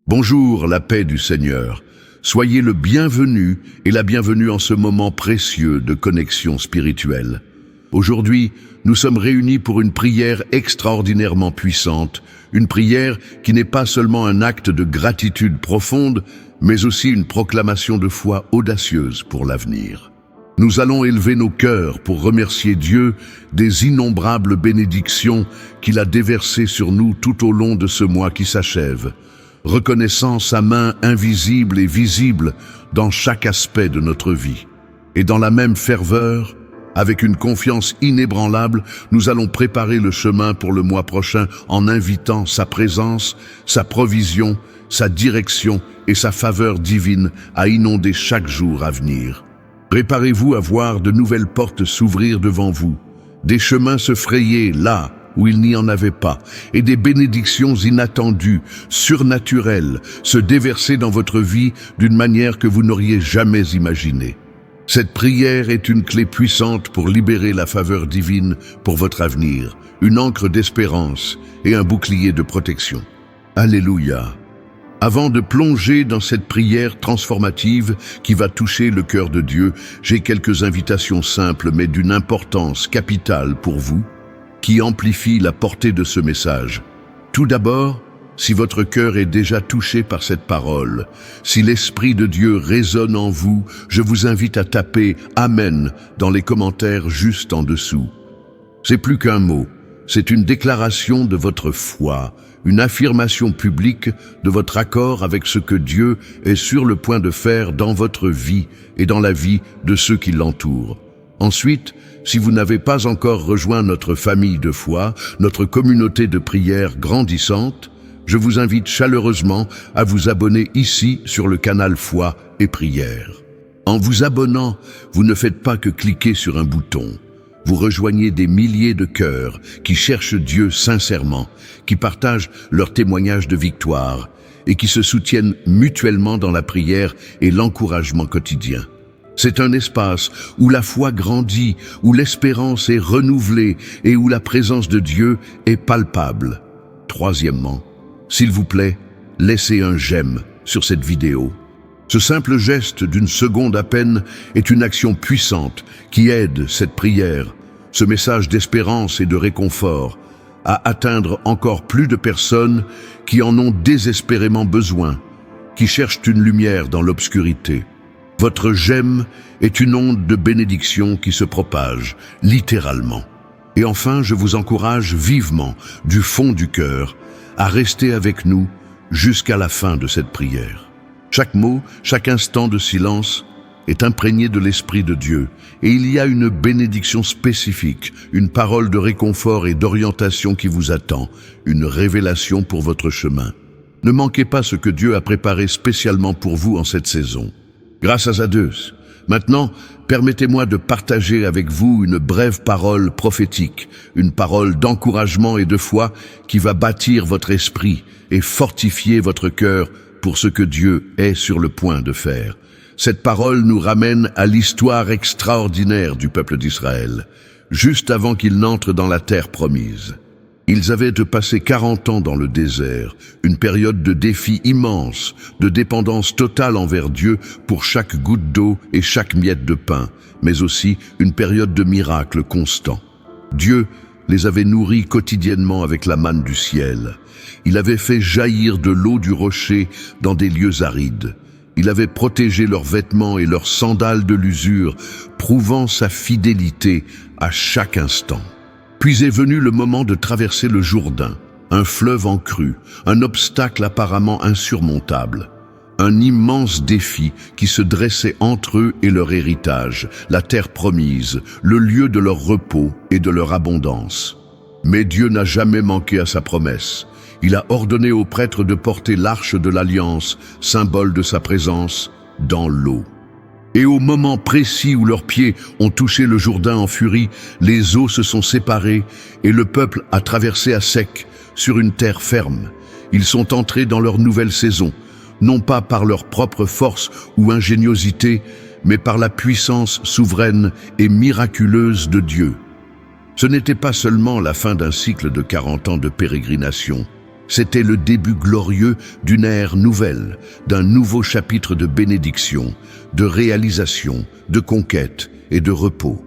Bonjour, la paix du Seigneur. Soyez le bienvenu et la bienvenue en ce moment précieux de connexion spirituelle. Aujourd'hui, nous sommes réunis pour une prière extraordinairement puissante, une prière qui n'est pas seulement un acte de gratitude profonde, mais aussi une proclamation de foi audacieuse pour l'avenir. Nous allons élever nos cœurs pour remercier Dieu des innombrables bénédictions qu'il a déversées sur nous tout au long de ce mois qui s'achève, reconnaissant sa main invisible et visible dans chaque aspect de notre vie. Et dans la même ferveur, avec une confiance inébranlable, nous allons préparer le chemin pour le mois prochain en invitant sa présence, sa provision, sa direction et sa faveur divine à inonder chaque jour à venir. Préparez-vous à voir de nouvelles portes s'ouvrir devant vous, des chemins se frayer là où il n'y en avait pas, et des bénédictions inattendues, surnaturelles, se déverser dans votre vie d'une manière que vous n'auriez jamais imaginée. Cette prière est une clé puissante pour libérer la faveur divine pour votre avenir, une ancre d'espérance et un bouclier de protection. Alléluia! Avant de plonger dans cette prière transformative qui va toucher le cœur de Dieu, j'ai quelques invitations simples mais d'une importance capitale pour vous, qui amplifient la portée de ce message. Tout d'abord, si votre cœur est déjà touché par cette parole, si l'Esprit de Dieu résonne en vous, je vous invite à taper « Amen » dans les commentaires juste en dessous. C'est plus qu'un mot, c'est une déclaration de votre foi, une affirmation publique de votre accord avec ce que Dieu est sur le point de faire dans votre vie et dans la vie de ceux qui l'entourent. Ensuite, si vous n'avez pas encore rejoint notre famille de foi, notre communauté de prière grandissante, je vous invite chaleureusement à vous abonner ici sur le canal Foi et Prière. En vous abonnant, vous ne faites pas que cliquer sur un bouton. Vous rejoignez des milliers de cœurs qui cherchent Dieu sincèrement, qui partagent leurs témoignages de victoire et qui se soutiennent mutuellement dans la prière et l'encouragement quotidien. C'est un espace où la foi grandit, où l'espérance est renouvelée et où la présence de Dieu est palpable. Troisièmement, s'il vous plaît, laissez un j'aime sur cette vidéo. Ce simple geste d'une seconde à peine est une action puissante qui aide cette prière, ce message d'espérance et de réconfort, à atteindre encore plus de personnes qui en ont désespérément besoin, qui cherchent une lumière dans l'obscurité. Votre j'aime est une onde de bénédiction qui se propage, littéralement. Et enfin, je vous encourage vivement, du fond du cœur, à rester avec nous jusqu'à la fin de cette prière. Chaque mot, chaque instant de silence est imprégné de l'Esprit de Dieu, et il y a une bénédiction spécifique, une parole de réconfort et d'orientation qui vous attend, une révélation pour votre chemin. Ne manquez pas ce que Dieu a préparé spécialement pour vous en cette saison. Grâce à Deus. Maintenant, permettez-moi de partager avec vous une brève parole prophétique, une parole d'encouragement et de foi qui va bâtir votre esprit et fortifier votre cœur pour ce que Dieu est sur le point de faire. Cette parole nous ramène à l'histoire extraordinaire du peuple d'Israël, juste avant qu'ils n'entrent dans la terre promise. Ils avaient de passer 40 ans dans le désert, une période de défi immense, de dépendance totale envers Dieu pour chaque goutte d'eau et chaque miette de pain, mais aussi une période de miracles constants. Dieu les avait nourris quotidiennement avec la manne du ciel. Il avait fait jaillir de l'eau du rocher dans des lieux arides. Il avait protégé leurs vêtements et leurs sandales de l'usure, prouvant sa fidélité à chaque instant. Puis est venu le moment de traverser le Jourdain, un fleuve en crue, un obstacle apparemment insurmontable. Un immense défi qui se dressait entre eux et leur héritage, la terre promise, le lieu de leur repos et de leur abondance. Mais Dieu n'a jamais manqué à sa promesse. Il a ordonné aux prêtres de porter l'arche de l'Alliance, symbole de sa présence, dans l'eau. Et au moment précis où leurs pieds ont touché le Jourdain en furie, les eaux se sont séparées et le peuple a traversé à sec, sur une terre ferme. Ils sont entrés dans leur nouvelle saison, non pas par leur propre force ou ingéniosité, mais par la puissance souveraine et miraculeuse de Dieu. Ce n'était pas seulement la fin d'un cycle de 40 ans de pérégrination, C'était le début glorieux d'une ère nouvelle, d'un nouveau chapitre de bénédiction, de réalisation, de conquête et de repos.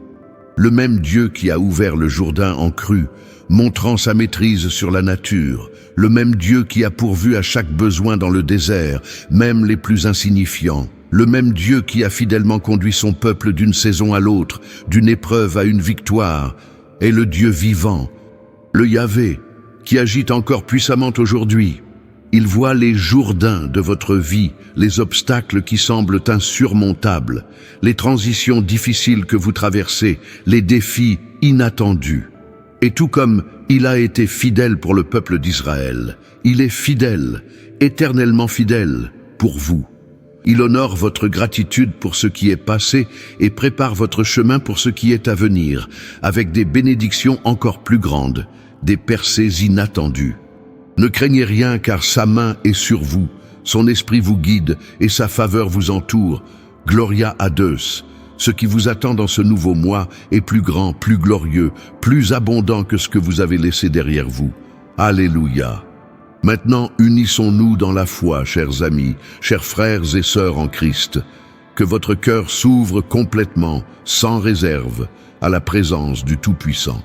Le même Dieu qui a ouvert le Jourdain en crue, montrant sa maîtrise sur la nature, le même Dieu qui a pourvu à chaque besoin dans le désert, même les plus insignifiants, le même Dieu qui a fidèlement conduit son peuple d'une saison à l'autre, d'une épreuve à une victoire, est le Dieu vivant, le Yahvé, qui agit encore puissamment aujourd'hui. Il voit les Jourdains de votre vie, les obstacles qui semblent insurmontables, les transitions difficiles que vous traversez, les défis inattendus. Et tout comme il a été fidèle pour le peuple d'Israël, il est fidèle, éternellement fidèle pour vous. Il honore votre gratitude pour ce qui est passé et prépare votre chemin pour ce qui est à venir, avec des bénédictions encore plus grandes, des percées inattendues. Ne craignez rien car sa main est sur vous, son esprit vous guide et sa faveur vous entoure. Gloria a Deus. Ce qui vous attend dans ce nouveau mois est plus grand, plus glorieux, plus abondant que ce que vous avez laissé derrière vous. Alléluia. Maintenant, unissons-nous dans la foi, chers amis, chers frères et sœurs en Christ. Que votre cœur s'ouvre complètement, sans réserve, à la présence du Tout-Puissant.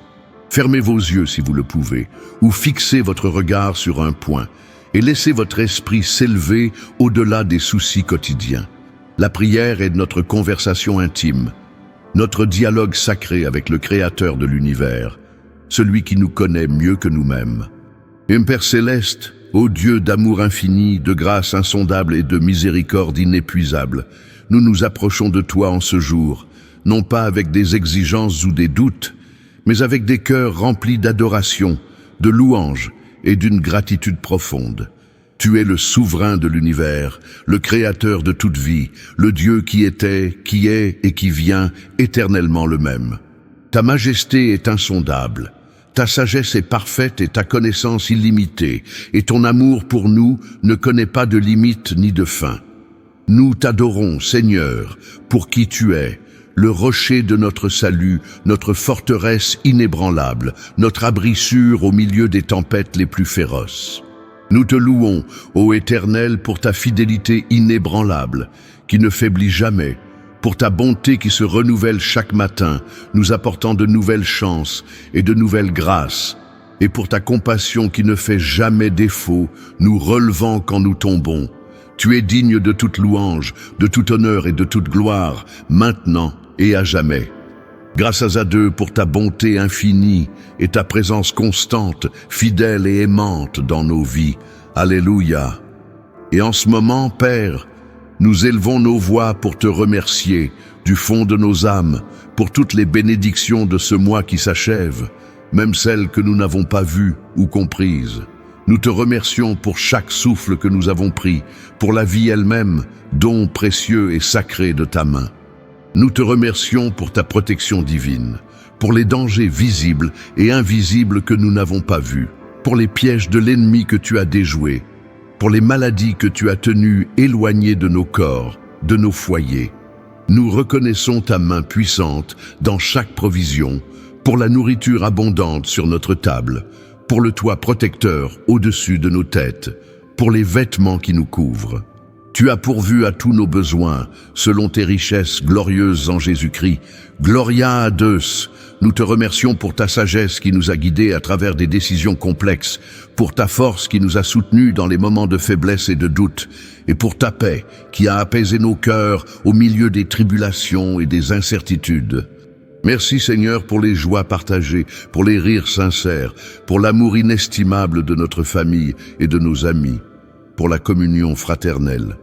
Fermez vos yeux si vous le pouvez, ou fixez votre regard sur un point, et laissez votre esprit s'élever au-delà des soucis quotidiens. La prière est notre conversation intime, notre dialogue sacré avec le Créateur de l'univers, celui qui nous connaît mieux que nous-mêmes. Père céleste, ô Dieu d'amour infini, de grâce insondable et de miséricorde inépuisable, nous nous approchons de toi en ce jour, non pas avec des exigences ou des doutes, mais avec des cœurs remplis d'adoration, de louange et d'une gratitude profonde. Tu es le souverain de l'univers, le créateur de toute vie, le Dieu qui était, qui est et qui vient, éternellement le même. Ta majesté est insondable, ta sagesse est parfaite et ta connaissance illimitée, et ton amour pour nous ne connaît pas de limite ni de fin. Nous t'adorons, Seigneur, pour qui tu es, le rocher de notre salut, notre forteresse inébranlable, notre abri sûr au milieu des tempêtes les plus féroces. Nous te louons, ô Éternel, pour ta fidélité inébranlable, qui ne faiblit jamais, pour ta bonté qui se renouvelle chaque matin, nous apportant de nouvelles chances et de nouvelles grâces, et pour ta compassion qui ne fait jamais défaut, nous relevant quand nous tombons. Tu es digne de toute louange, de tout honneur et de toute gloire, maintenant et à jamais. Grâce à Dieu pour ta bonté infinie et ta présence constante, fidèle et aimante dans nos vies. Alléluia. Et en ce moment, Père, nous élevons nos voix pour te remercier du fond de nos âmes pour toutes les bénédictions de ce mois qui s'achève, même celles que nous n'avons pas vues ou comprises. Nous te remercions pour chaque souffle que nous avons pris, pour la vie elle-même, don précieux et sacré de ta main. Nous te remercions pour ta protection divine, pour les dangers visibles et invisibles que nous n'avons pas vus, pour les pièges de l'ennemi que tu as déjoués, pour les maladies que tu as tenues éloignées de nos corps, de nos foyers. Nous reconnaissons ta main puissante dans chaque provision, pour la nourriture abondante sur notre table, pour le toit protecteur au-dessus de nos têtes, pour les vêtements qui nous couvrent. Tu as pourvu à tous nos besoins, selon tes richesses glorieuses en Jésus-Christ. Gloria a Deus. Nous te remercions pour ta sagesse qui nous a guidés à travers des décisions complexes, pour ta force qui nous a soutenus dans les moments de faiblesse et de doute, et pour ta paix qui a apaisé nos cœurs au milieu des tribulations et des incertitudes. Merci Seigneur pour les joies partagées, pour les rires sincères, pour l'amour inestimable de notre famille et de nos amis, pour la communion fraternelle.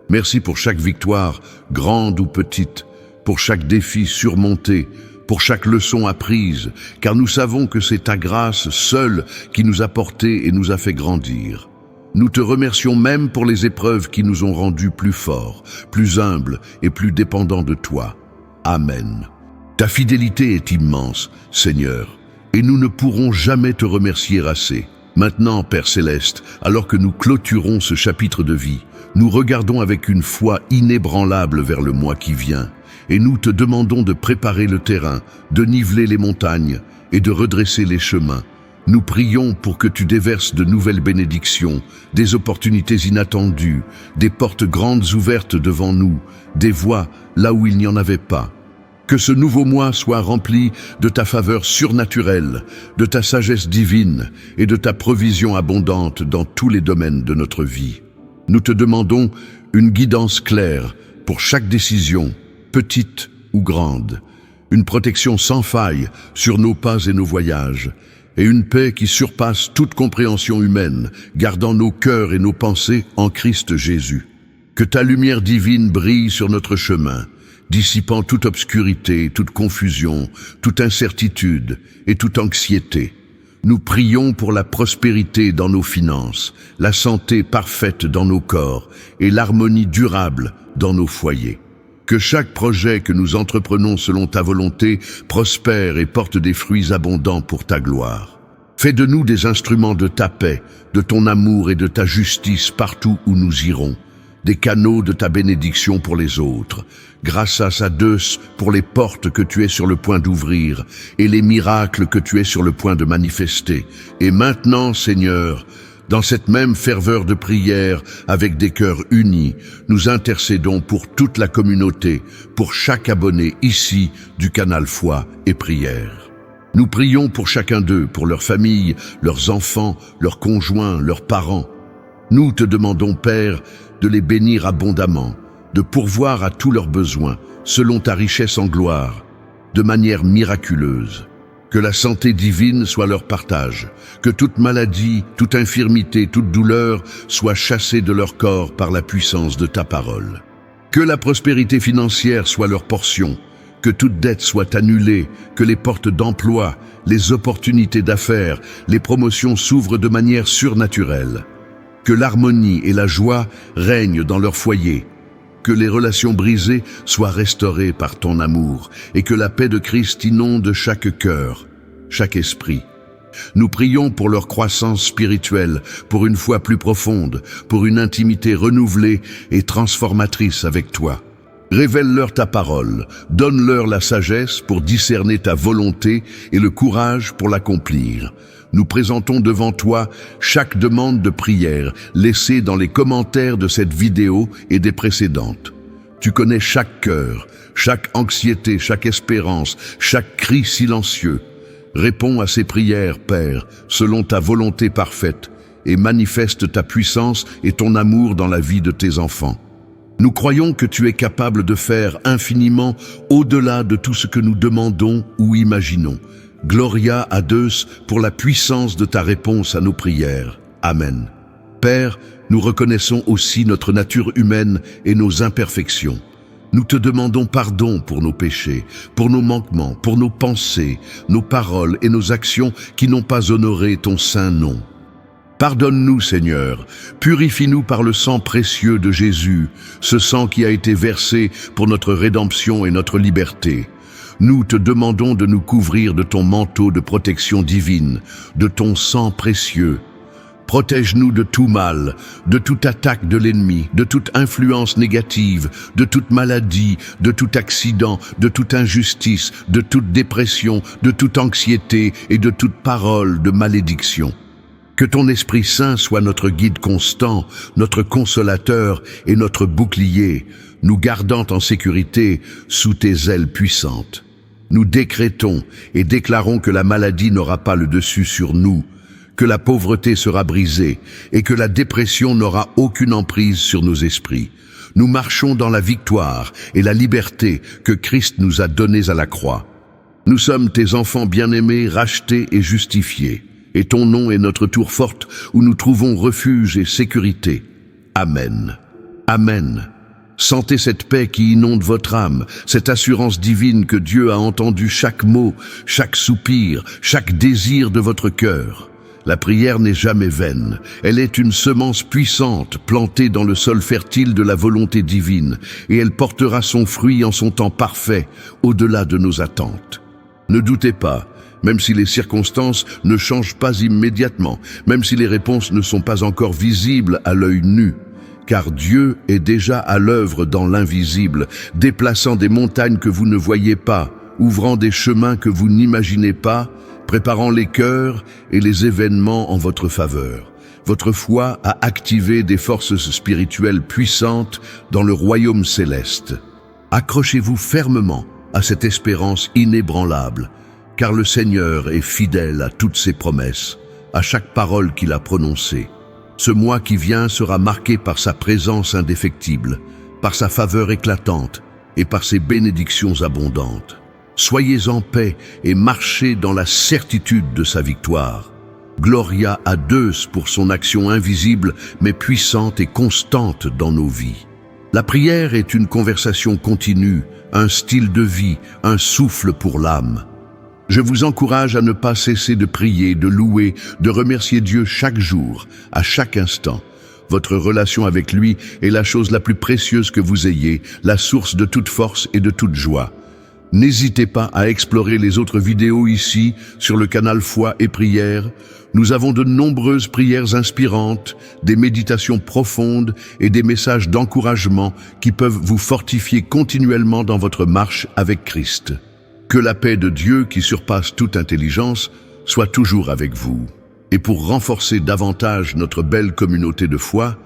Merci pour chaque victoire, grande ou petite, pour chaque défi surmonté, pour chaque leçon apprise, car nous savons que c'est ta grâce seule qui nous a portés et nous a fait grandir. Nous te remercions même pour les épreuves qui nous ont rendus plus forts, plus humbles et plus dépendants de toi. Amen. Ta fidélité est immense, Seigneur, et nous ne pourrons jamais te remercier assez. Maintenant, Père Céleste, alors que nous clôturons ce chapitre de vie, nous regardons avec une foi inébranlable vers le mois qui vient, et nous te demandons de préparer le terrain, de niveler les montagnes et de redresser les chemins, Nous prions pour que tu déverses de nouvelles bénédictions, des opportunités inattendues, des portes grandes ouvertes devant nous, des voies là où il n'y en avait pas. Que ce nouveau mois soit rempli de ta faveur surnaturelle, de ta sagesse divine et de ta provision abondante dans tous les domaines de notre vie. Nous te demandons une guidance claire pour chaque décision, petite ou grande, une protection sans faille sur nos pas et nos voyages, et une paix qui surpasse toute compréhension humaine, gardant nos cœurs et nos pensées en Christ Jésus. Que ta lumière divine brille sur notre chemin, dissipant toute obscurité, toute confusion, toute incertitude et toute anxiété. Nous prions pour la prospérité dans nos finances, la santé parfaite dans nos corps et l'harmonie durable dans nos foyers. Que chaque projet que nous entreprenons selon ta volonté prospère et porte des fruits abondants pour ta gloire. Fais de nous des instruments de ta paix, de ton amour et de ta justice partout où nous irons, des canaux de ta bénédiction pour les autres. Grâce à Deus pour les portes que tu es sur le point d'ouvrir et les miracles que tu es sur le point de manifester. Et maintenant, Seigneur, dans cette même ferveur de prière, avec des cœurs unis, nous intercédons pour toute la communauté, pour chaque abonné ici du canal Foi et Prière. Nous prions pour chacun d'eux, pour leurs familles, leurs enfants, leurs conjoints, leurs parents. Nous te demandons, Père, de les bénir abondamment, de pourvoir à tous leurs besoins, selon ta richesse en gloire, de manière miraculeuse. Que la santé divine soit leur partage, que toute maladie, toute infirmité, toute douleur soit chassée de leur corps par la puissance de ta parole. Que la prospérité financière soit leur portion, que toute dette soit annulée, que les portes d'emploi, les opportunités d'affaires, les promotions s'ouvrent de manière surnaturelle. Que l'harmonie et la joie règnent dans leur foyer, que les relations brisées soient restaurées par ton amour et que la paix de Christ inonde chaque cœur, chaque esprit. Nous prions pour leur croissance spirituelle, pour une foi plus profonde, pour une intimité renouvelée et transformatrice avec toi. Révèle-leur ta parole, donne-leur la sagesse pour discerner ta volonté et le courage pour l'accomplir. Nous présentons devant toi chaque demande de prière laissée dans les commentaires de cette vidéo et des précédentes. Tu connais chaque cœur, chaque anxiété, chaque espérance, chaque cri silencieux. Réponds à ces prières, Père, selon ta volonté parfaite, et manifeste ta puissance et ton amour dans la vie de tes enfants. Nous croyons que tu es capable de faire infiniment au-delà de tout ce que nous demandons ou imaginons. Gloria à Deus pour la puissance de ta réponse à nos prières. Amen. Père, nous reconnaissons aussi notre nature humaine et nos imperfections. Nous te demandons pardon pour nos péchés, pour nos manquements, pour nos pensées, nos paroles et nos actions qui n'ont pas honoré ton saint nom. Pardonne-nous, Seigneur, purifie-nous par le sang précieux de Jésus, ce sang qui a été versé pour notre rédemption et notre liberté. Nous te demandons de nous couvrir de ton manteau de protection divine, de ton sang précieux. Protège-nous de tout mal, de toute attaque de l'ennemi, de toute influence négative, de toute maladie, de tout accident, de toute injustice, de toute dépression, de toute anxiété et de toute parole de malédiction. Que ton Esprit Saint soit notre guide constant, notre consolateur et notre bouclier, nous gardant en sécurité sous tes ailes puissantes. Nous décrétons et déclarons que la maladie n'aura pas le dessus sur nous, que la pauvreté sera brisée et que la dépression n'aura aucune emprise sur nos esprits. Nous marchons dans la victoire et la liberté que Christ nous a données à la croix. Nous sommes tes enfants bien-aimés, rachetés et justifiés, et ton nom est notre tour forte où nous trouvons refuge et sécurité. Amen. Amen. Sentez cette paix qui inonde votre âme, cette assurance divine que Dieu a entendu chaque mot, chaque soupir, chaque désir de votre cœur. La prière n'est jamais vaine. Elle est une semence puissante plantée dans le sol fertile de la volonté divine, et elle portera son fruit en son temps parfait, au-delà de nos attentes. Ne doutez pas, même si les circonstances ne changent pas immédiatement, même si les réponses ne sont pas encore visibles à l'œil nu, car Dieu est déjà à l'œuvre dans l'invisible, déplaçant des montagnes que vous ne voyez pas, ouvrant des chemins que vous n'imaginez pas, préparant les cœurs et les événements en votre faveur. Votre foi a activé des forces spirituelles puissantes dans le royaume céleste. Accrochez-vous fermement à cette espérance inébranlable, car le Seigneur est fidèle à toutes ses promesses, à chaque parole qu'il a prononcée. Ce mois qui vient sera marqué par sa présence indéfectible, par sa faveur éclatante et par ses bénédictions abondantes. Soyez en paix et marchez dans la certitude de sa victoire. Gloria à Deus pour son action invisible mais puissante et constante dans nos vies. La prière est une conversation continue, un style de vie, un souffle pour l'âme. Je vous encourage à ne pas cesser de prier, de louer, de remercier Dieu chaque jour, à chaque instant. Votre relation avec lui est la chose la plus précieuse que vous ayez, la source de toute force et de toute joie. N'hésitez pas à explorer les autres vidéos ici, sur le canal Foi et Prière. Nous avons de nombreuses prières inspirantes, des méditations profondes et des messages d'encouragement qui peuvent vous fortifier continuellement dans votre marche avec Christ. Que la paix de Dieu, qui surpasse toute intelligence, soit toujours avec vous. Et pour renforcer davantage notre belle communauté de foi,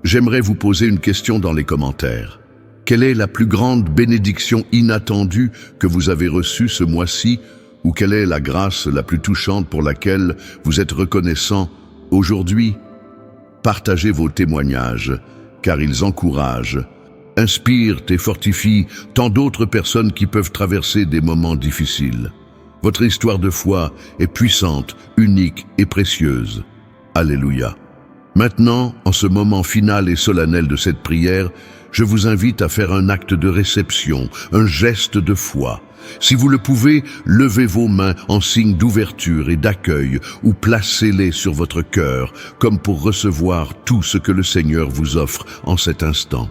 j'aimerais vous poser une question dans les commentaires. Quelle est la plus grande bénédiction inattendue que vous avez reçue ce mois-ci, ou quelle est la grâce la plus touchante pour laquelle vous êtes reconnaissant aujourd'hui? Partagez vos témoignages, car ils encouragent, inspirent et fortifient tant d'autres personnes qui peuvent traverser des moments difficiles. Votre histoire de foi est puissante, unique et précieuse. Alléluia. Maintenant, en ce moment final et solennel de cette prière, je vous invite à faire un acte de réception, un geste de foi. Si vous le pouvez, levez vos mains en signe d'ouverture et d'accueil ou placez-les sur votre cœur, comme pour recevoir tout ce que le Seigneur vous offre en cet instant.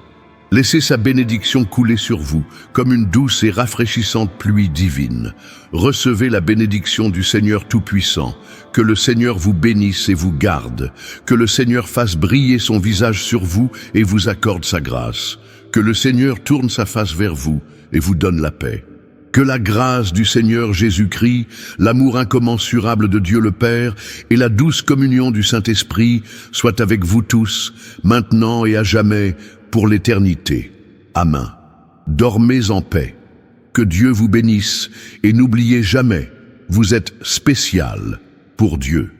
Laissez sa bénédiction couler sur vous, comme une douce et rafraîchissante pluie divine. Recevez la bénédiction du Seigneur Tout-Puissant. Que le Seigneur vous bénisse et vous garde. Que le Seigneur fasse briller son visage sur vous et vous accorde sa grâce. Que le Seigneur tourne sa face vers vous et vous donne la paix. Que la grâce du Seigneur Jésus-Christ, l'amour incommensurable de Dieu le Père et la douce communion du Saint-Esprit soient avec vous tous, maintenant et à jamais, pour l'éternité. Amen. Dormez en paix. Que Dieu vous bénisse et n'oubliez jamais, vous êtes spécial pour Dieu.